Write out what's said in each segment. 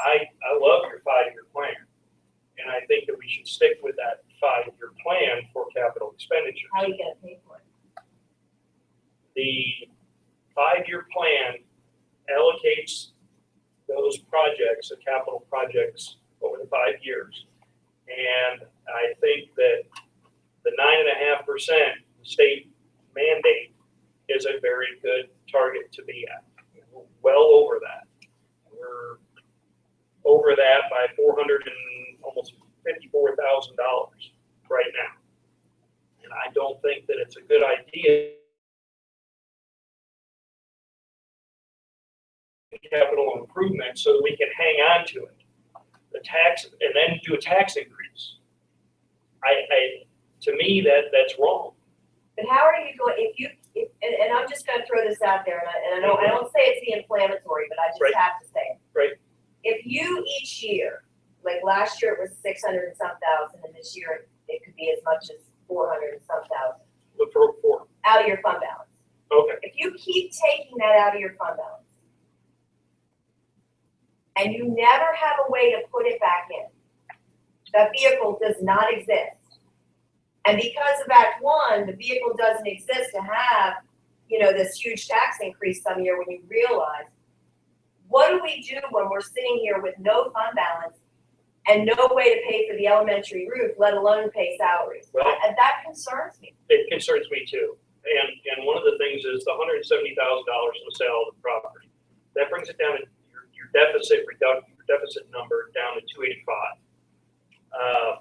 I love your 5-year plan, and I think that we should stick with that 5-year plan for capital expenditures. How are you gonna pay for it? The 5-year plan allocates those projects, the capital projects, over the 5 years. And I think that the 9.5% state mandate is a very good target to be at. We're well over that. We're over that by almost $54,000 right now. And I don't think that it's a good idea capital improvement so that we can hang on to it. The tax, and then do a tax increase. To me, that's wrong. But how are you going, and I'm just gonna throw this out there, and I don't say it to be inflammatory, but I just Right. have to say it. Right. If you each year, like last year it was 600 and some thousand, and this year it could be as much as 400 and some thousand. Look for Out of your fund balance. okay. If you keep taking that out of your fund balance, and you never have a way to put it back in, that vehicle does not exist. And because of Act 1, the vehicle doesn't exist to have, this huge tax increase some year when you realize, what do we do when we're sitting here with no fund balance and no way to pay for the elementary roof, let alone pay salaries? Well, And that concerns me. it concerns me too. And one of the things is the $170,000 from the sale of the property. That brings it down to your deficit number down to 285.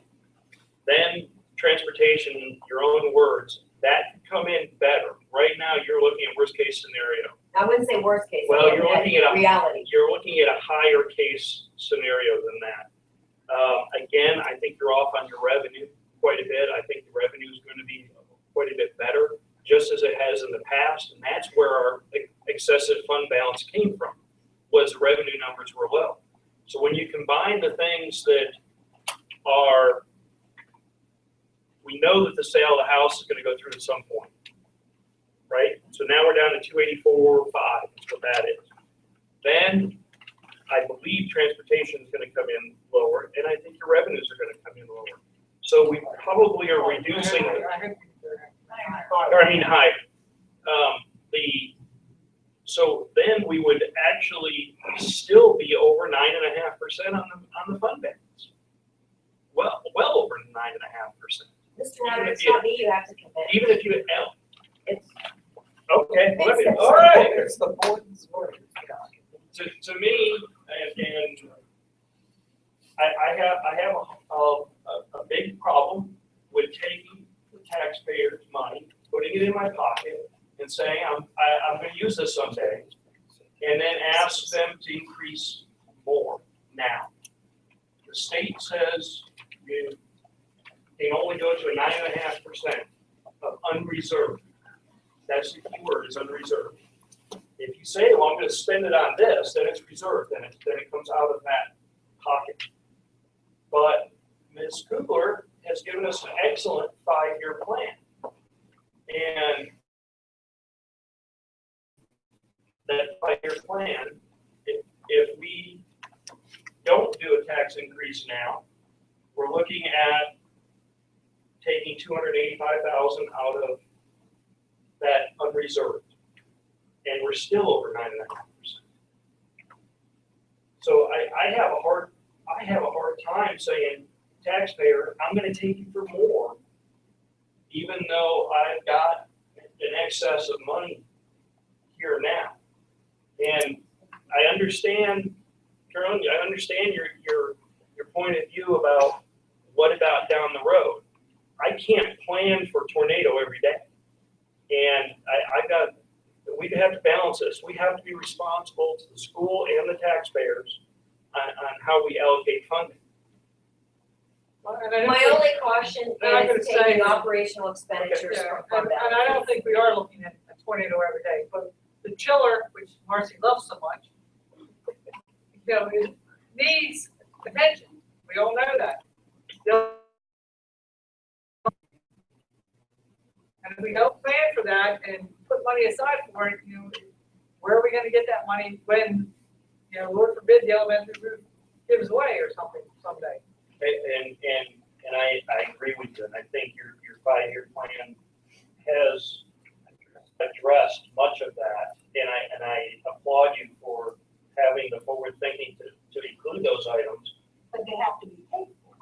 Then transportation, your own words, that could come in better. Right now, you're looking at worst case scenario. I wouldn't say worst case. Well, I'm you're looking at reality. You're looking at a higher case scenario than that. Again, I think you're off on your revenue quite a bit. I think the revenue is going to be quite a bit better, just as it has in the past. And that's where our excessive fund balance came from, was the revenue numbers were low. So when you combine the things that are, we know that the sale of the house is going to go through at some point, right? So now we're down to 284.5, is what that is. Then I believe transportation is going to come in lower, and I think your revenues are going to come in lower. So we probably are reducing, higher. So then we would actually still be over 9.5% on the fund balance. Well over 9.5%. Mr. Ryder, it's not me you have to convince. Even if you It's okay, It's- all right. It's the board's word. To me, and I have a big problem with taking the taxpayers' money, putting it in my pocket, and saying I'm going to use this someday, and then ask them to increase more now. The state says you can only go to a 9.5% of unreserved. That's the key word, is unreserved. If you say, well, I'm going to spend it on this, then it's reserved, then it comes out of that pocket. But Ms. Kugler has given us an excellent 5-year plan. And that 5-year plan, if we don't do a tax increase now, we're looking at taking $285,000 out of that unreserved, and we're still over 9.5%. So I have a hard time saying, taxpayer, I'm going to take you for more, even though I've got an excess of money here now. And I understand, Carolyn, I understand your point of view about what about down the road. I can't plan for a tornado every day. And we have to balance this. We have to be responsible to the school and the taxpayers on how we allocate funding. my only caution I'm gonna is taking say- operational expenditures Yeah, from fund and I don't think we are looking at a tornado every day, but the chiller, which Marcy loves so much, it needs attention. We all know that. And if we don't plan for that and put money aside for it, where are we gonna get that money when, Lord forbid, the elementary roof gives way or something someday. And I agree with you, and I think your 5-year plan has addressed much of that, and I applaud you for having the forward thinking to include those items. But they have to be paid for.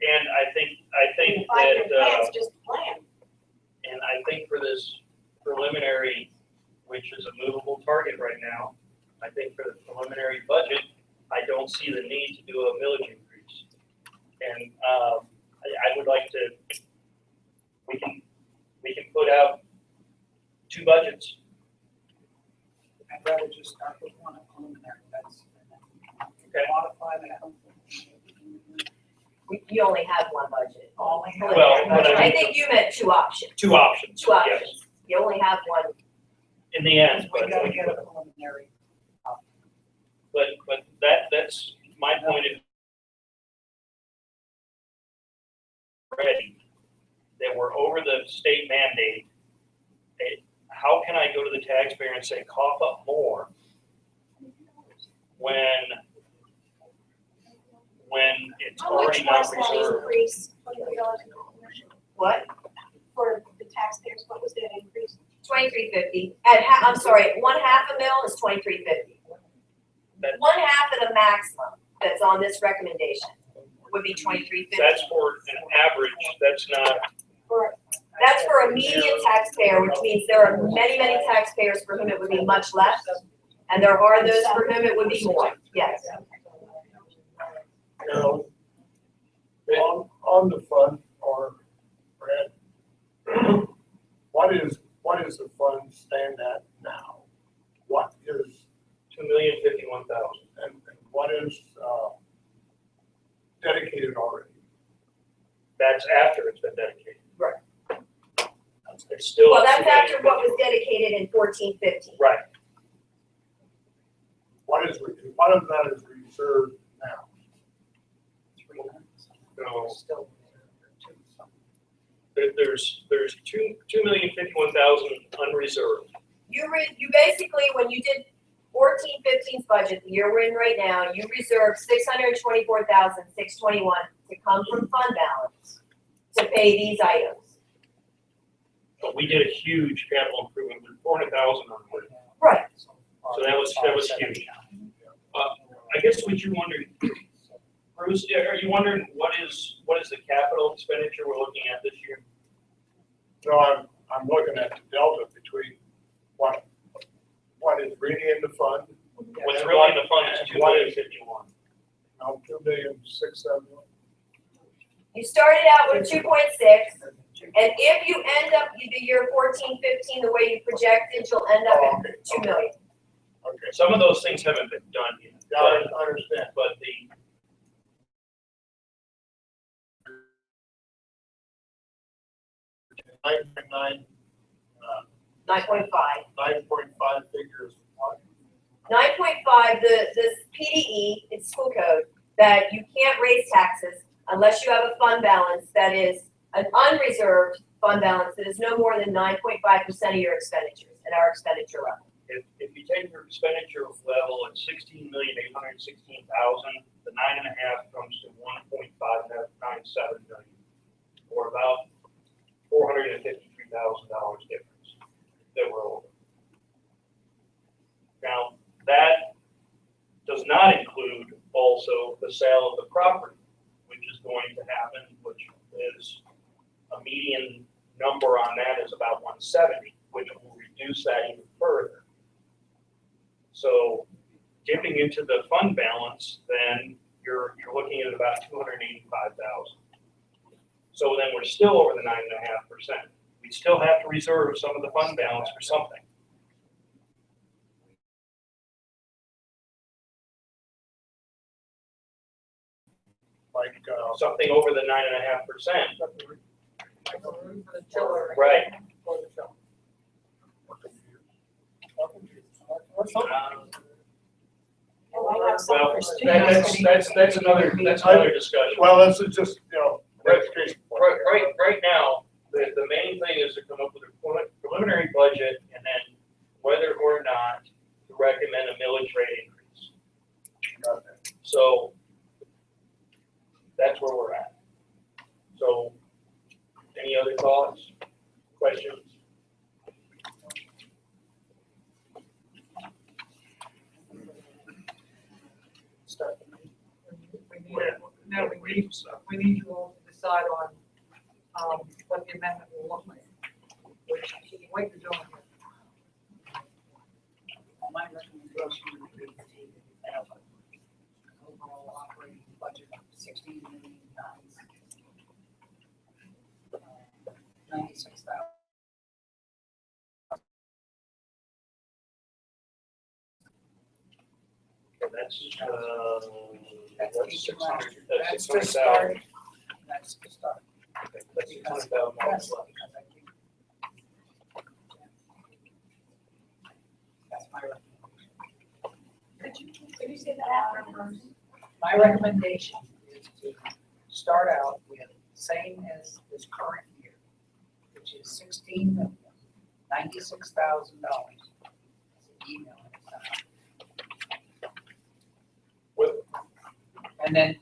And I think The 5-year plan's that, just a plan. and I think for this preliminary, which is a movable target right now, I think for the preliminary budget, I don't see the need to do a millage increase. And I would like to, we can put out 2 budgets. I'd rather just start with one, a preliminary, that's, Okay. modify that. You only have one budget. Only have- Well, but I think you meant 2 options. 2 options. 2 options. Yes, You only have one. in the end, We but gotta get a preliminary. that's my point of ready, that we're over the state mandate. How can I go to the taxpayer and say, cough up more when it's How much already not was that reserved? increase, $23 an hour? What? For the taxpayers, what was that increase? 2350. I'm sorry, 1/2 a mil is 2350. That- 1/2 of the maximum that's on this recommendation would be 2350. That's for an average, that's not, That's for a median taxpayer, which means there are many, many taxpayers for whom it would be much less, and there are those for whom it would be more, yes. Now, on the fund, or Brad, what is the fund stand at now? What is, $2,051,000. and what is, dedicated already? That's after it's been dedicated. Right. It's still. Well, that's after what was dedicated in 1415. Right, What of that is reserved now? no, Still. there's 2,051,000 unreserved. You basically, when you did 14-15's budget, the year we're in right now, you reserved 624,621 to come from fund balance to pay these items. But we did a huge capital improvement with 400,000 on it. Right. So that was huge. I guess what you wondered, Bruce, are you wondering what is the capital expenditure we're looking at this year? No, I'm looking at the delta between what is really in the fund. What's really in the fund is and what is, 2,051. 2,670,000. You started out with 2.6, and if you end up the year 14-15 the way you projected, you'll end up Oh, at okay. 2 million. Okay, Some of those things haven't been done yet, yeah, I understand. but the 9.9, 9.5. 9.5 figures. What? 9.5, this PDE, it's school code, that you can't raise taxes unless you have a fund balance that is an unreserved fund balance that is no more than 9.5% of your expenditures at our expenditure level. if you take your expenditure level at 16,816,000, the 9.5 comes to 1.597 million, or about $453,000 difference that we're over. Now, that does not include also the sale of the property, which is going to happen, which is a median number on that is about 170, which will reduce that even further. So dipping into the fund balance, then you're looking at about 285,000. So then we're still over the 9.5%. We still have to reserve some of the fund balance for something. Like, Something over the 9.5%. For the chiller. Right. For the chiller. Oh, I have some Well, for students. that's another discussion. well, this is just, Right. education. Right now, the main thing is to come up with a preliminary budget and then whether or not to recommend a millage rate increase. So that's where we're at. So, any other thoughts, questions? Start. We need you all to decide on, what the amendment will look like. What you're doing here. My recommendation would be to have an overall operating budget of 16 million times 96,000. And that's, That's that's each 600, last year. that's That's the 600,000. start. That's the start. Okay, that's Because- 600,000 yes, left. because I think that's my recommendation. Could you say that out? My recommendation is to start out with same as this current year, which is $16,096,000. Email it. With, And then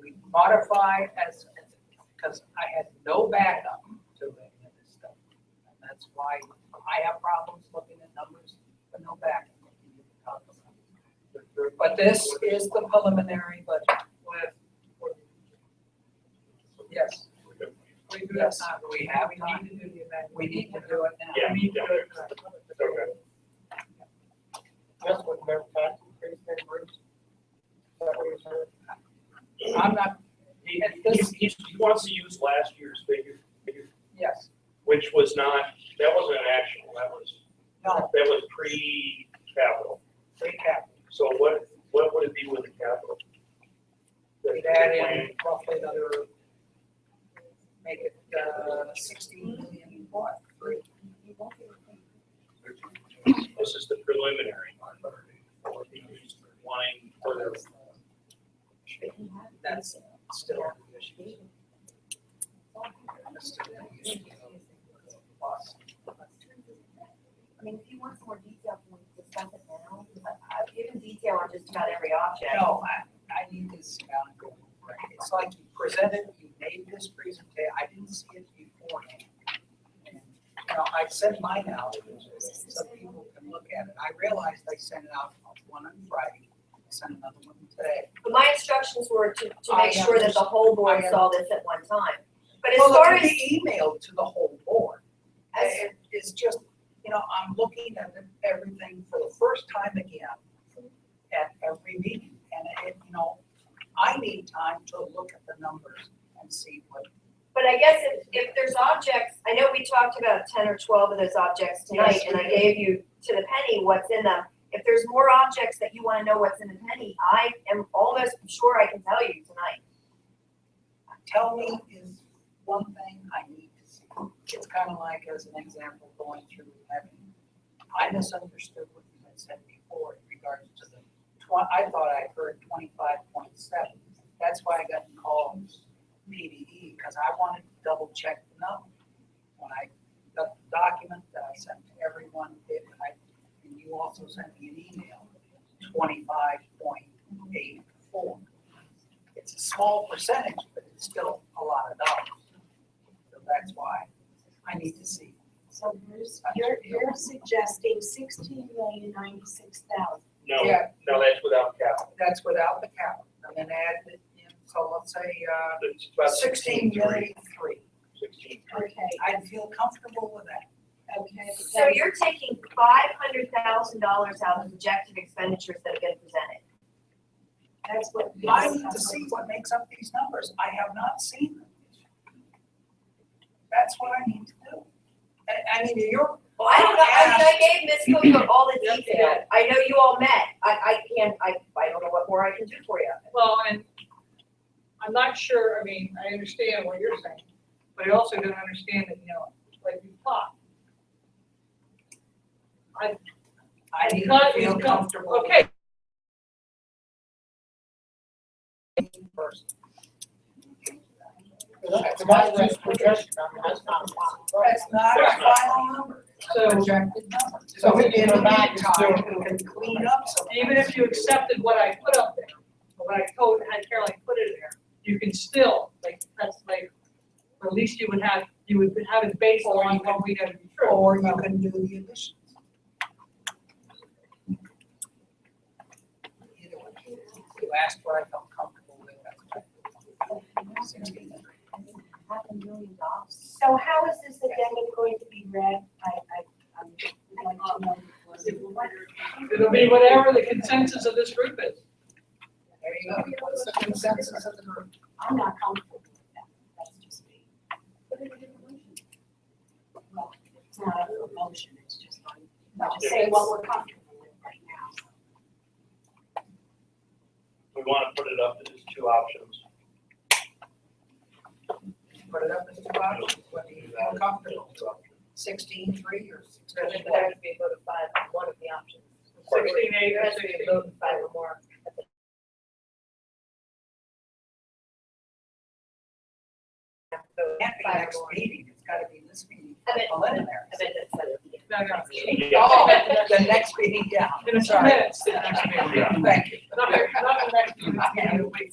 we modify as, because I had no backup to any of this stuff. And that's why I have problems looking at numbers, but no backup. But this is the preliminary budget. Yes, We do have yes, time. we have We time. need to do the amendment. We need to do it now. Yeah. We need to do it tonight. okay. Just with their tax increase, their groups. Is that what you said? I'm not, He, at this, he wants to use last year's figure, yes, which was not, that wasn't an actual, no, that was pre-capital. free cap. So what would it be with the capital? We'd add in roughly another, make it 16 million, what, three? This is the preliminary. Wanting further, That's still an issue. Plus, I mean, if you want some more detail, can we discuss it now? I've given detail on just about every object. no, I need this down and go over it. It's like you presented, you made this presentation, I didn't see it beforehand. And, you know, I sent mine out so people can look at it. I realized I sent it out one on Friday, I sent another one today. But my instructions were to I make sure that the whole board I saw this at one time. But as Well, far it can as, be emailed to the whole board. as, It's just, you know, I'm looking at everything for the first time again at every meeting. And it, you know, I need time to look at the numbers and see what. but I guess if there's objects, I know we talked about 10 or 12 of those objects tonight, Yes, and we I did. gave you to the penny what's in them. If there's more objects that you want to know what's in the penny, I am almost sure I can tell you tonight. Tell me is one thing I need to see. It's kind of like, as an example, going through having, I misunderstood what you had said before in regards to the, I thought I heard 25.7. That's why I got called PDE, because I wanted to double check the number. When I got the document that I sent to everyone, and you also sent me an email, 25.84. It's a small percentage, but it's still a lot of dollars. So that's why I need to see. So you're suggesting 16,096,000. no, Yeah. no, that's without capital. That's without the capital. And then add it in, so let's say, It's about 16 million three. 16. Okay, I'd feel comfortable with that. okay. So you're taking $500,000 out of projected expenditures that have been presented. That's what. I need to see what makes up these numbers. I have not seen them. That's what I need to do. I mean, you're. Well, I don't know, I gave Ms. Cook all the detail. I know you all met. I don't know what more I can do for you. Well, and I'm not sure, I mean, I understand what you're saying, but I also don't understand that, you know, like you talk. I need to feel comfortable. Okay, Person. That's just projection, I mean, that's not final. That's not a final number. It's a So- projected number. So So in the back, it's meantime, still- we can clean up some. even if you accepted what I put up there, or what I had Caroline put in there, you can still, like, that's like, or at least you would have it based on what we know to be true. Or you can do the additions. Either way, you asked what I felt comfortable with, that's 16. So how is this addendum going to be read? I'm like to know. It'll be whatever the consensus of this group is. There you go. What's the consensus of the group? I'm not comfortable with that. That's just me. Well, it's not a motion, it's just just saying what we're comfortable with right now. We want to put it up as two options. Put it up as two options, whether you feel comfortable. 16, 3, or 16. I think there has to be a vote of 5 on one of the options. 16-8 There or has to be a 16. vote of 5 or more. Can't be next meeting, it's gotta be this meeting, I meant- preliminary. I meant that said it. No. Oh, the next meeting, yeah. In a few Sorry. minutes, the next meeting. Thank you. Not the next meeting, it's the end of the week.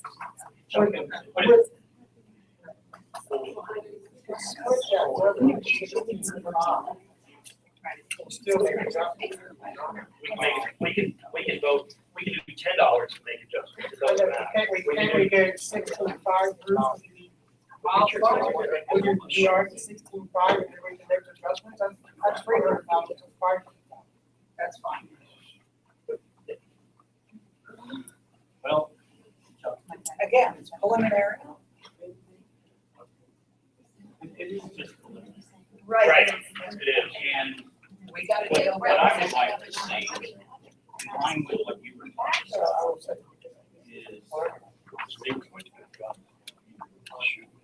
We can vote, we can do $10 to make adjustments. It doesn't matter. Can't we get 16.5 through? We are at 16.5 and then we can make adjustments, that's 300,000 to 500,000. That's fine. Well, Again, it's preliminary. it is just preliminary. Right, it is. And We gotta what deal what I would with like to see, in line with what you were talking So I would say. is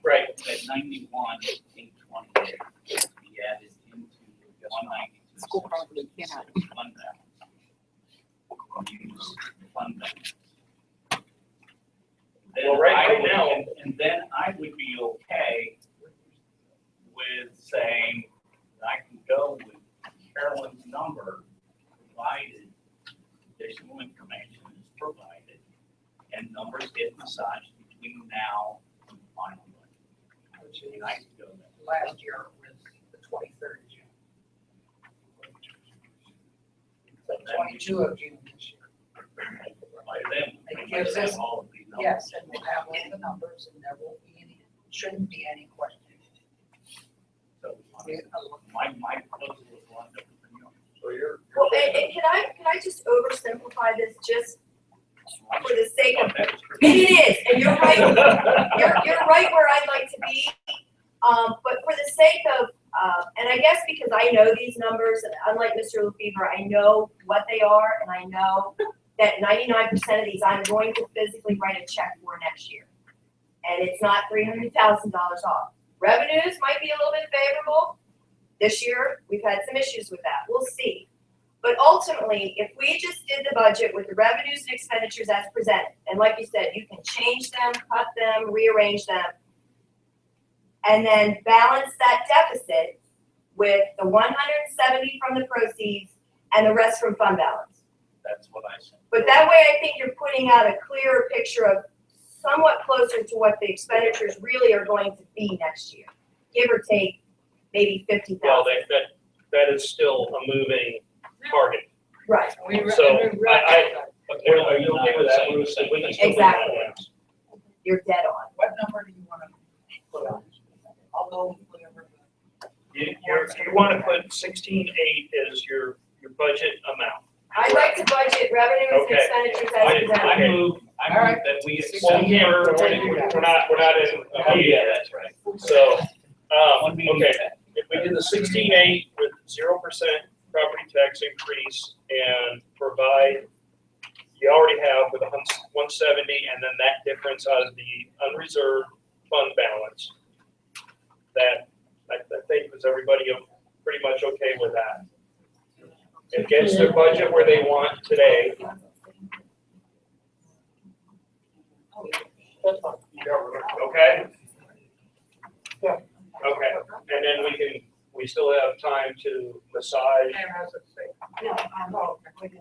Right. that 91,828 be added into 192. School property cannot. Fund balance. Use fund balance. Then Well, right I would- now- And then I would be okay with saying that I can go with Carolyn's number, provided additional information is provided, and numbers get massaged between now and the final budget. And I can go there. last year was the 23rd of June. So 22 of June this year. By then, It we might gives have us- all of these numbers. Yes, and we'll have all the numbers and there won't be any, shouldn't be any question. So, my proposal is a lot different than yours. So you're. Well, and can I just oversimplify this just for the sake of, it is, and you're right, you're right where I'd like to be. But for the sake of, and I guess because I know these numbers, and unlike Mr. Lefevre, I know what they are, and I know that 99% of these I'm going to physically write a check for next year. And it's not $300,000 off. Revenues might be a little bit favorable. This year, we've had some issues with that. We'll see. But ultimately, if we just did the budget with the revenues and expenditures as presented, and like you said, you can change them, cut them, rearrange them, and then balance that deficit with the 170 from the proceeds and the rest from fund balance. That's what I said. But that way, I think you're putting out a clearer picture of somewhat closer to what the expenditures really are going to be next year, give or take maybe 50,000. Well, that is still a moving target. Right. So, Okay, are you okay with that? We can still do that, Exactly. yes. You're dead on. What number do you want to put on? I'll go with whatever. You want to put 16.8 as your budget amount. I'd like to budget revenues and Okay. expenditures as presented. I move All right. that we Well, accept. we're not in. Yeah, that's right. So, One meeting. okay, if we did the 16.8 with 0% property tax increase and provide, you already have with 170 and then that difference out of the unreserved fund balance. That, I think, was everybody pretty much okay with that? It gets their budget where they want today. That's fine. Okay? Yeah. Okay, and then we still have time to massage. No,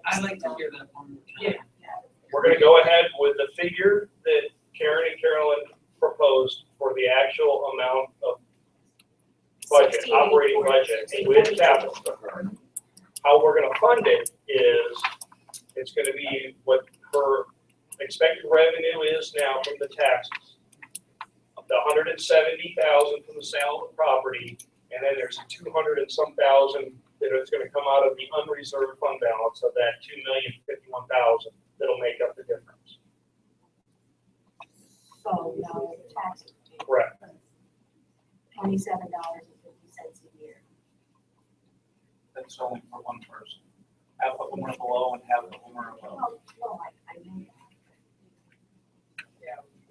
I'd like to hear that one more time. We're gonna go ahead with the figure that Karen and Carolyn with capital. How we're gonna fund it is, it's gonna be what her expected revenue is now from the taxes. The 170,000 from the sale of the property, and then there's 200 and some thousand that is gonna come out of the unreserved fund balance of that 2,051,000 that'll make up the difference. So now the taxes. Correct. $27.50 a year. That's only for one person. Have the homeowner below and have the homeowner above. Well, I know that.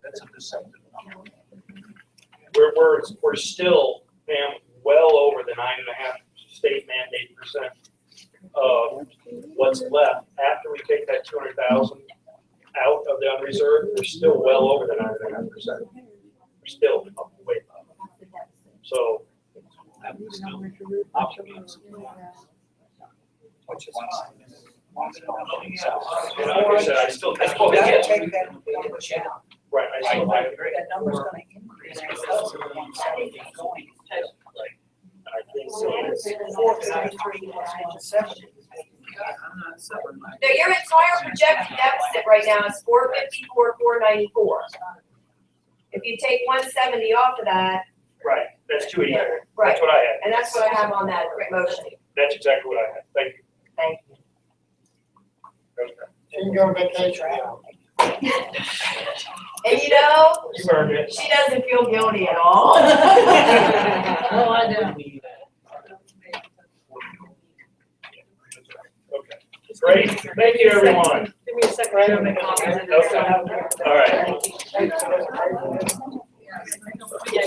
That's a deceptive number. We're still, ma'am, well over the 9.5 state mandate percent of what's left after we take that 200,000 out of the unreserved. We're still well over the 9.5%. We're still up way up. So That was still operating supply. Which is fine. Once it all shakes out. and like I said, I still, that's what we gotta get. take that into account. Right, I still, I agree. That number's gonna increase because of the 170 going. I think so. 453 plus 170. So your entire projected deficit right now is 454, 494. If you take 170 off of that, Right, that's 289. right, That's what I had. and that's what I have on that motion. That's exactly what I had. Thank you. Thank you. Okay. You can go on vacation now. And you know, You earned it. she doesn't feel guilty at all. Oh, I do. Okay. Great. Thank you, everyone. Give me a second, I'm gonna make copies of this. Okay. All right. Yeah, I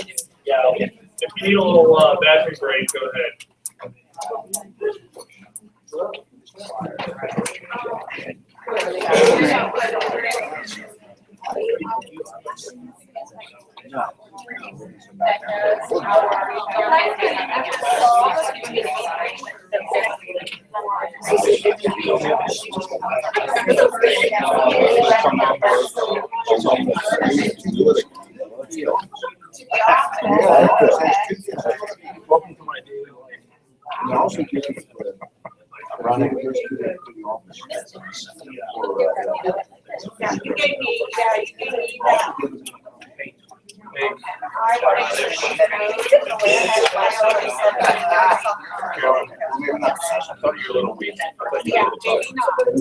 do. Yeah, if you need a little bathroom break, go ahead. Welcome to my daily life. And I also give you running to the office. Yeah, you gave me that. I thought you were a little weak. I thought you were a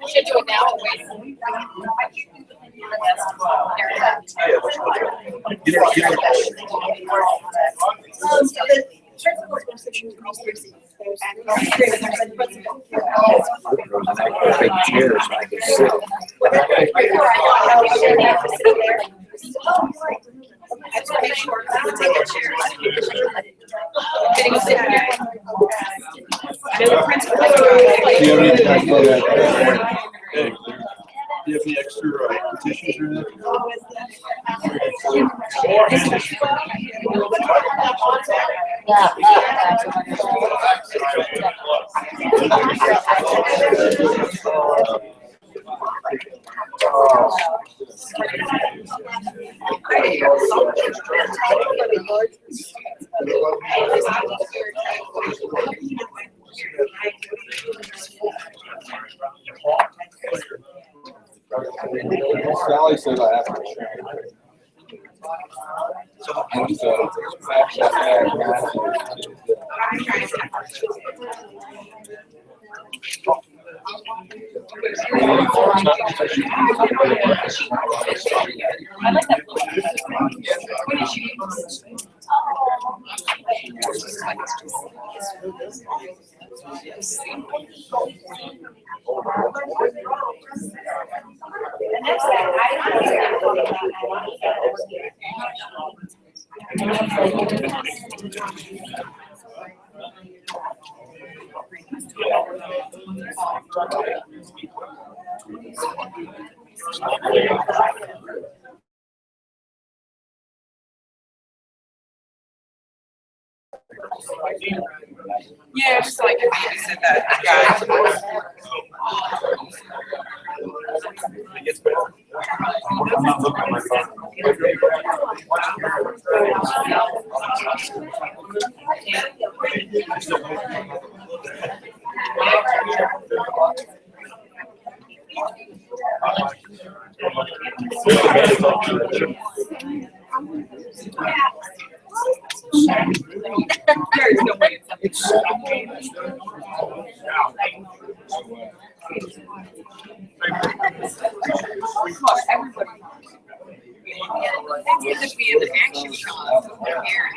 We should do it now. Do you have any extra petitions or anything? Sally said I have to. And so, Yeah, just like if you said that, guys. I'm not looking at my There's no way it's everybody. It's going to be an action shot here.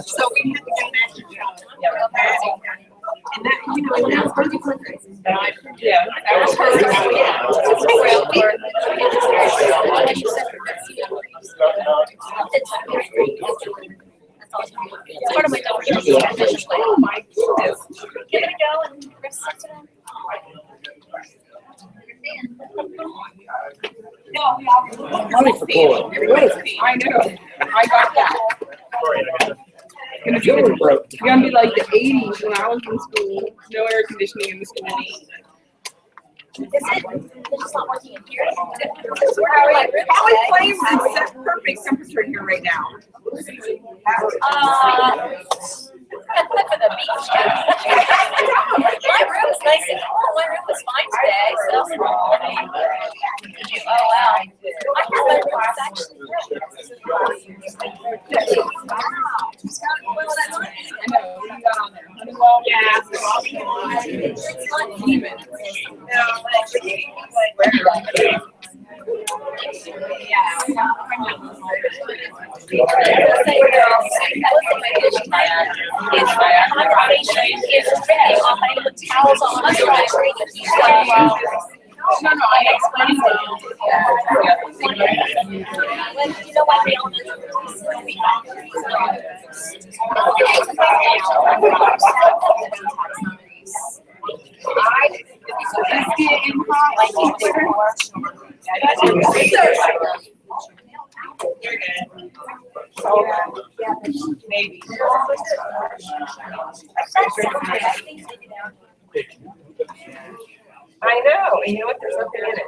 So we had to do an action shot. And that, you know, and that's pretty quick. Yeah, that was her. It's part of my daughter's ambitious plan. Oh my goodness. Give it a go and rest of it. Money for coal. I know. I got that. It's Jewelry broke. gonna be like the 80s when I was in school. No air conditioning in the school. Is it? It's just not working in here. Holly Flames is set perfect temperature here right now. For the beach. My room's nice and cool. My room was fine today, so. Oh, wow. I thought my room was actually well, that's not even. I know. What do you got on there? Honeywell? It's not even. No, no, I explained it. You know what the Maybe. I know, and you know what, there's nothing in it.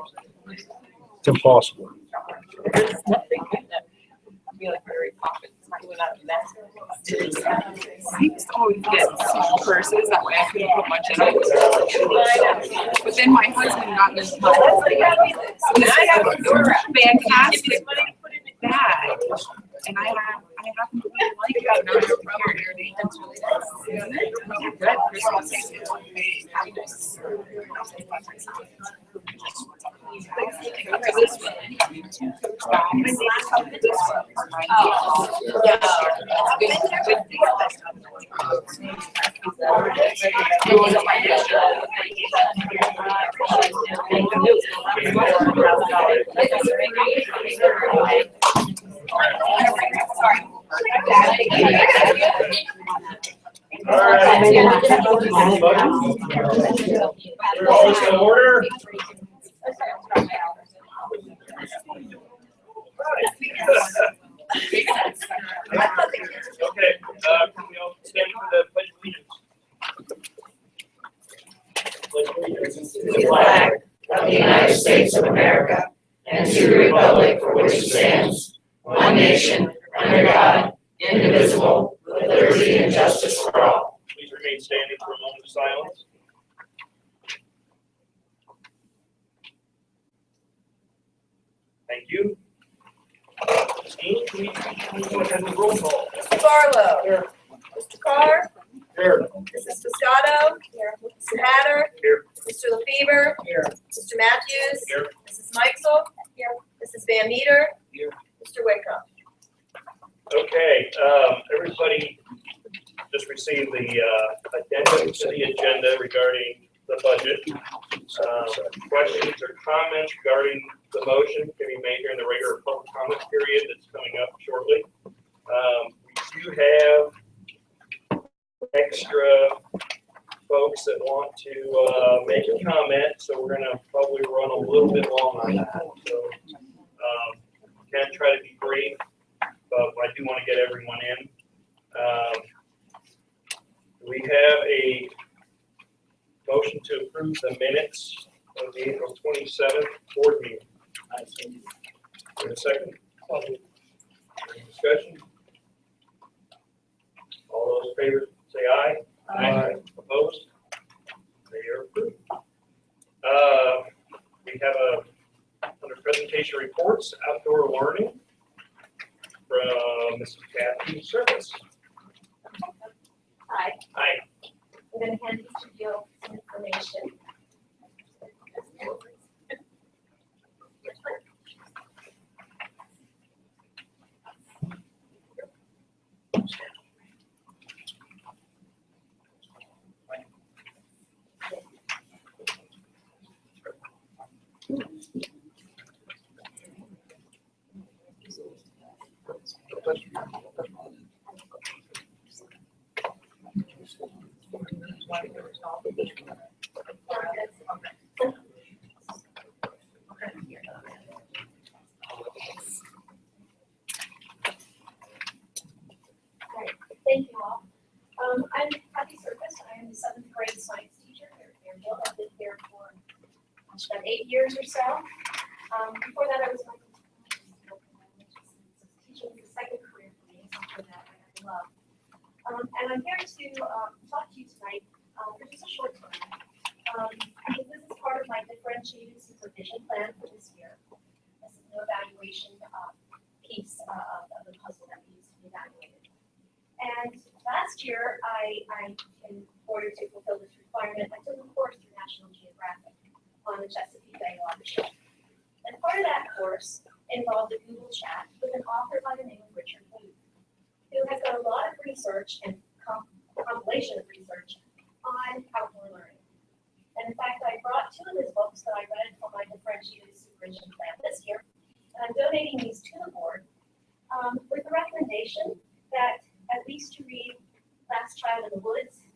It's impossible. There's nothing in it. I'd be like Mary Poppins, doing out of mess. I used to always get small purses, that way I couldn't put much in it. But then my husband got me fantastic bag. And I happen to really like it. And I have to carry it every day. It's really nice. Good Christmas. Almost in order. Okay, can we all stand for the pledge of allegiance? To the flag of the United States of America and to the republic for which it stands, one nation, under God, indivisible, with liberty and justice for all. Please remain standing for a moment of silence. Thank you. Christine, can we go ahead and roll call? Mr. Barlow. Here. Mr. Carr. Here. Mrs. Piscato. Here. Mr. Hatter. Here. Mr. LaFever. Here. Mr. Matthews. Here. Mrs. Mikesel. Here. Mrs. Van Meter. Here. Mr. Wickrum. Okay, everybody just received the addendum to the agenda regarding the budget. Questions or comments regarding the motion can be made during the regular public comment period that's coming up shortly. We do have extra folks that want So, can try to be brief, but I do want to get everyone in. We have a motion to approve the minutes of the April 27th board meeting. In a second. Any discussion? All those in favor say aye. Aye. Opposed? They are approved. We have under presentation reports, outdoor learning from Mrs. Kathy Service. Hi, Hi. I'm gonna hand each of you some information. Thank you all. I'm Kathy Surface. I am the 7th grade science teacher here at Fairfield. I've been here for about 8 years or so. Before that, I was teaching was the second career for me, something that I love. And I'm here to talk to you tonight for just a short time. Because this is part of my differentiated supervision plan for this year. This is an evaluation piece of the puzzle that needs to be evaluated. And last year, in order to fulfill this requirement, I took a course through National Geographic on the Chesapeake Bay watershed. And part of that course involved a Google chat with an author by the name of Richard Bluth, who has done a lot of research and compilation of research on outdoor learning. And in fact, I brought 2 of his books that I read for my differentiated supervision plan this year, and I'm donating these to the board with the recommendation that at least you read Last Child in the Woods,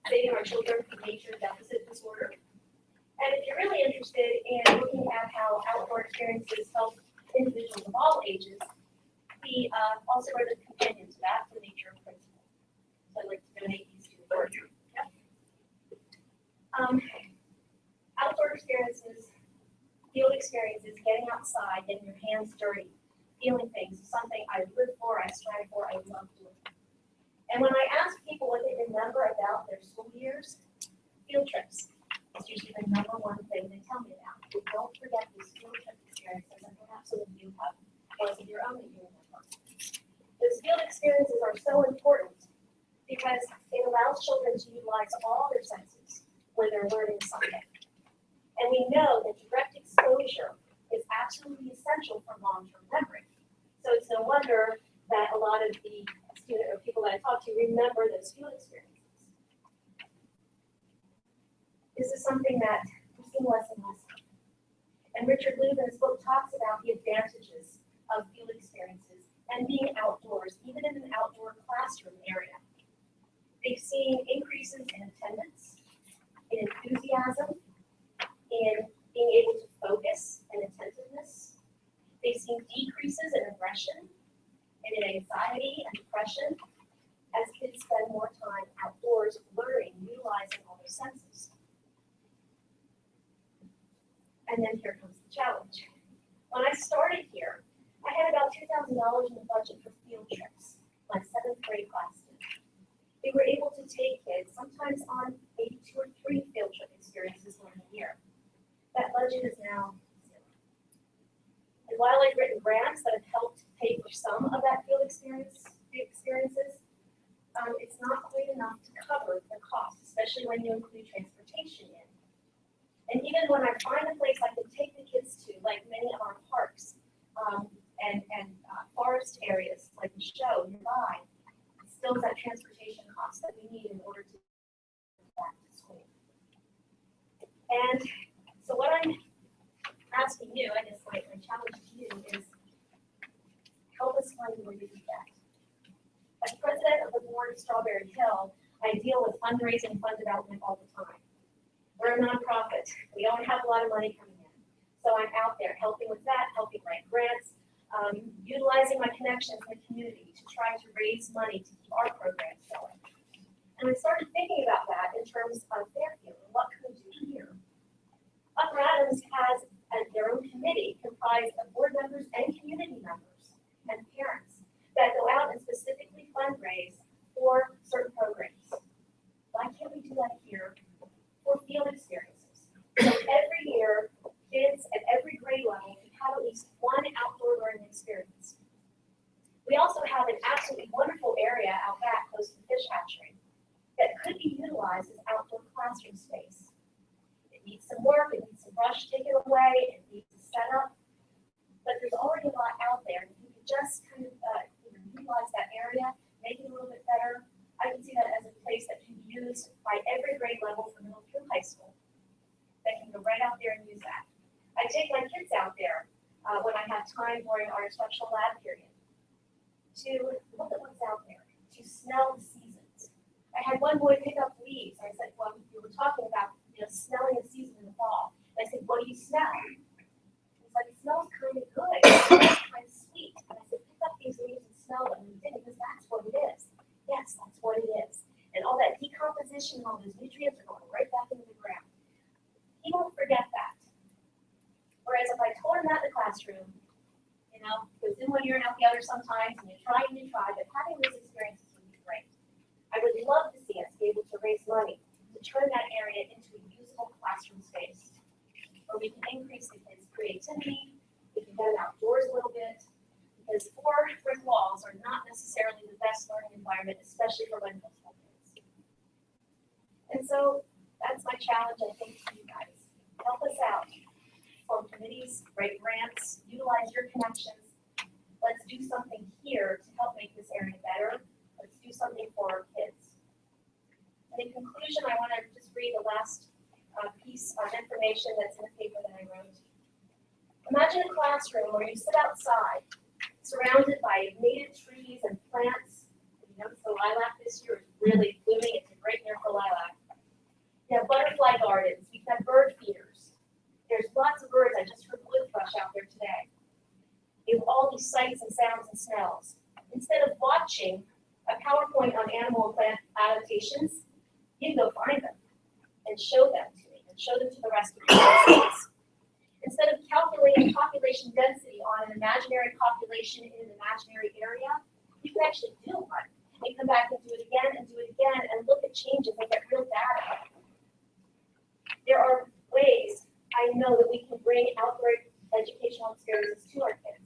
Saving Our Children from Nature Deficit Disorder. And if you're really interested in looking at how outdoor experiences help individuals of all ages, he also wrote a companion to that, The Nature of Principle. So I'd like to donate these to the board. Yep. Outdoor experiences, field experiences, getting outside, getting your hands dirty, feeling things, something I live for, I strive for, I love doing. And when I ask people what they remember about their school years, field trips is usually the #1 thing they tell me about. So don't forget these field trip experiences, and perhaps some of you have ones of your own that you remember. Those field experiences are so important because it allows children to utilize all their senses when they're learning something. And we know that direct exposure is absolutely essential for long-term memory. So it's no wonder that a lot of the students or people that I talk to remember those field experiences. This is something that we've seen less and less of. And Richard Bluth in his book talks about the advantages of field experiences and being outdoors, even in an outdoor classroom area. They've seen increases in attendance, in enthusiasm, in being able to focus and attentiveness. They've seen decreases in aggression and in anxiety and depression as kids spend more time outdoors learning, utilizing all their senses. And then here comes the challenge. When I started here, I had about $2,000 in the budget for field trips. My 7th grade class did. We were able to take kids sometimes on maybe 2 or 3 field trip experiences during the year. That budget is now zero. And while I've written grants that have helped pay for some of that field experiences, it's not quite enough to cover the cost, especially when you include transportation in. And even when I find a place I can take the kids to, like many of our parks and forest areas like the show nearby, it still is that transportation cost that we need in order to get back to school. And so what I'm asking you, I guess my challenge to you is help us find a way to do that. As president of the board of Strawberry Hill, I deal with fundraising and fund development all the time. We're a nonprofit. We don't have a lot of money coming in. So I'm out there helping with that, helping write grants, utilizing my connections in the community to try to raise money to keep our programs going. And I started thinking about that in terms of Fairfield and what can we do here. Upper Adams has their own committee comprised of board members and community members and parents that go out and specifically fundraise for certain programs. Why can't we do that here for field experiences? So every year, kids at every grade level can have at least one outdoor learning experience. We also have an absolutely wonderful area out back close to the fish hatchery that could be utilized as outdoor classroom space. It needs some work, it needs some brush taken away, it needs a setup, but there's already a lot out there. If you could just kind of utilize that area, make it a little bit better, I can see that as a place that can be used by every grade level from middle through high school. That can go right out there and use that. I take my kids out there when I have time during our instructional lab period to look at what's out there, to smell the seasons. I had one boy pick up leaves. I said, well, we were talking about smelling the season in the fall. And I said, what do you smell? He's like, it smells kind of good. It smells kind of sweet. And I said, pick up these leaves and smell them. And he did because that's what it is. Yes, that's what it is. And all that decomposition and all those nutrients are going right back into the ground. He won't forget that. Whereas if I told him that in the classroom, because in one ear and out the other sometimes, and you try, but having those experiences would be great. I would love to see us be able to raise money to turn that area into a usable classroom space where we can increase the kids' creativity, we can get them outdoors a little bit, because 4 brick walls are not necessarily the best learning environment, especially for middle school kids. And so that's my challenge, I think, to you guys. Help us out. Form committees, write grants, utilize your connections. Let's do something here to help make this area better. Let's do something for our kids. And in conclusion, I want to just read the last piece of information that's in the paper that I wrote. Imagine a classroom where you sit outside, surrounded by native trees and plants. You notice the lilac this year is really blooming. It's a great year for lilac. You have butterfly gardens. You have bird feeders. There's lots of birds. I just heard blue thrush out there today. You have all these sights and sounds and smells. Instead of watching a PowerPoint on animal and plant adaptations, you can go find them and show them to me and show them to the rest of the class. Instead of calculating population density on an imaginary population in an imaginary area, you can actually do one and come back and do it again and look at changes and get real data. There are ways I know that we can bring outdoor educational experiences to our kids.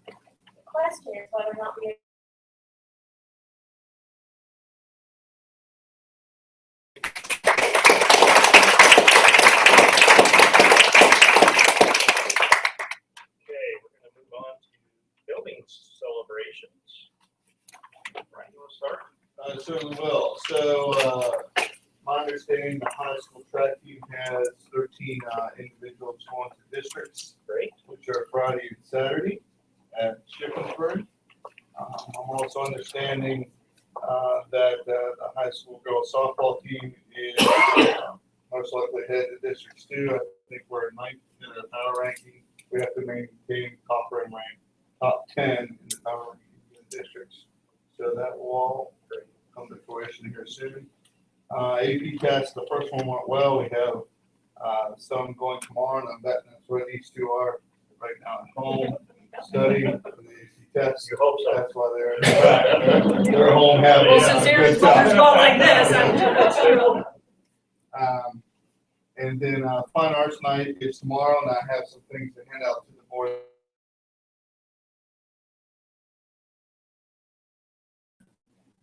The question is whether or not we building celebrations. Brian, you want to start? I certainly will. So, my understanding, the high school track team has 13 individuals going to districts, Great. which are Friday and Saturday at Shippensburg. I'm also understanding that the high school girls softball team is most likely head to districts too. I think we're 9th in the power ranking. We have to maintain top 10 in the power ranking in the districts. So that will all come to fruition here soon. AP test, the first one went well. We have some going tomorrow, and I'm betting that's where these two are right now at home studying for the AP test. You hope so. That's why they're home having Well, since a Aaron's good time. going like this, I'm sure that's true. And then Fine Arts Night is tomorrow, and I have some things to hand out to the board.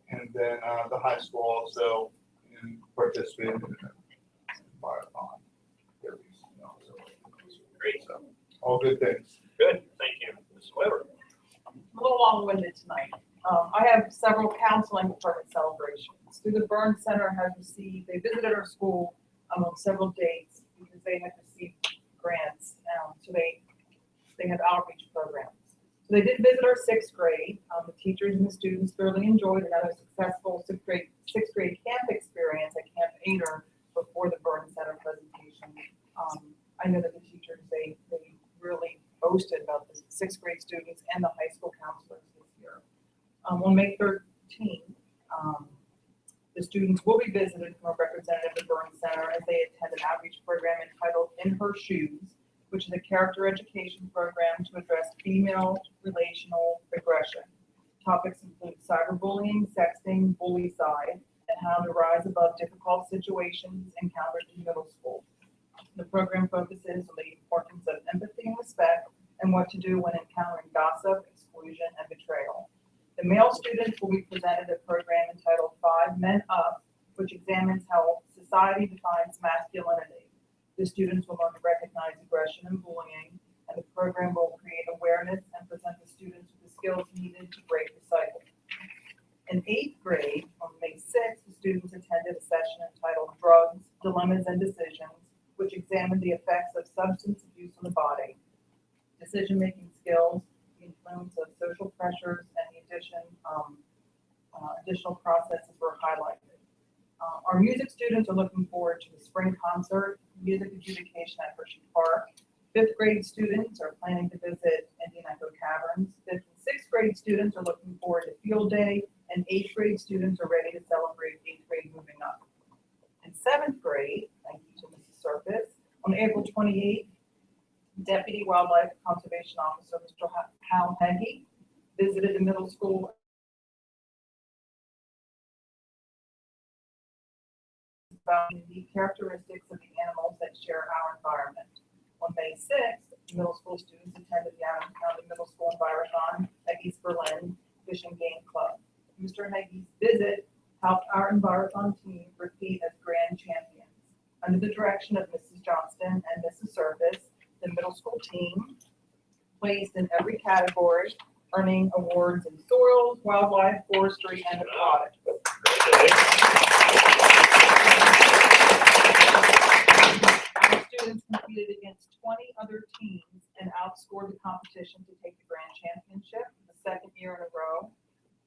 And then the high school also participated in the marathon. Great. So, all good things. Good, thank you. Ms. Weber. I'm a little long-winded tonight. I have several counseling department celebrations. Through the Burn Center has received, they visited our school on several dates because they had received grants. So they have outreach programs. So they did visit our 6th grade. The teachers and the students thoroughly enjoyed another successful 6th grade camp experience at Camp Ader before the Burn Center presentation. I know that the teachers teachers. They really boasted about the sixth grade students and the high school counselors this year. On May 13th, the students will be visited from a representative of the Burns Center as they attend an outreach program entitled In Her Shoes, which is a character education program to address female relational aggression. Topics include cyberbullying, sexting, bullycide, and how to rise above difficult situations encountered in middle school. The program focuses on the importance of empathy and respect and what to do when encountering gossip, exclusion, and betrayal. The male students will be presented a program entitled 5 Men Up, which examines how society defines masculinity. The students will learn to recognize aggression and bullying, and the program will create awareness and present the students with the skills needed to break the cycle. In 8th grade, on May 6th, the students attended a session entitled Drugs, Dilemmas, and Decisions, which examined the effects of substance abuse on the body, decision-making skills, the influence of social pressures, and the additional processes were highlighted. Our music students are looking forward to the spring concert, music adjudication at Hershey Park. 5th grade students are planning to visit Indian Echo Caverns. 5th and 6th grade students are looking forward to Field Day, and 8th grade students are ready to celebrate 8th grade moving up. In 7th grade, thank you to Mrs. Surface, on April 28th, Deputy Wildlife Conservation Officer Mr. Hal Heggie visited the middle school about the unique characteristics of the animals that share our environment. On May 6th, middle school students attended the Adams County Middle School Envirothon at East Berlin Fish and Game Club. Mr. Haggie's visit helped our Envirothon team repeat as grand champions. Under the direction of Mrs. Johnston and Mrs. Service, the middle school team placed in every category, earning awards in soils, wildlife, forestry, and aquatics. Our students competed against 20 other teams and outscored the competition to take the grand championship for the 2nd year in a row.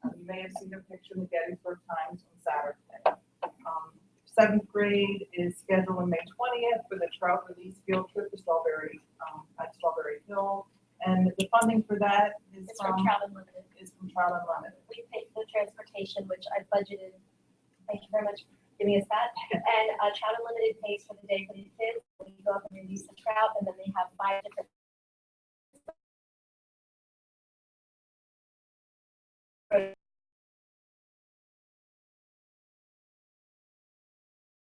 You may have seen a picture in the Gettysburg Times on Saturday. 7th grade is scheduled on May 20th for the trout release field trip to Strawberry Hill. And the funding for that is It's from Trout Unlimited. Trout Unlimited. We paid for the transportation, which I budgeted. Thank you very much for giving us that. And Trout Unlimited pays for the day for the kids. We go up and release the trout, and then they have 5 different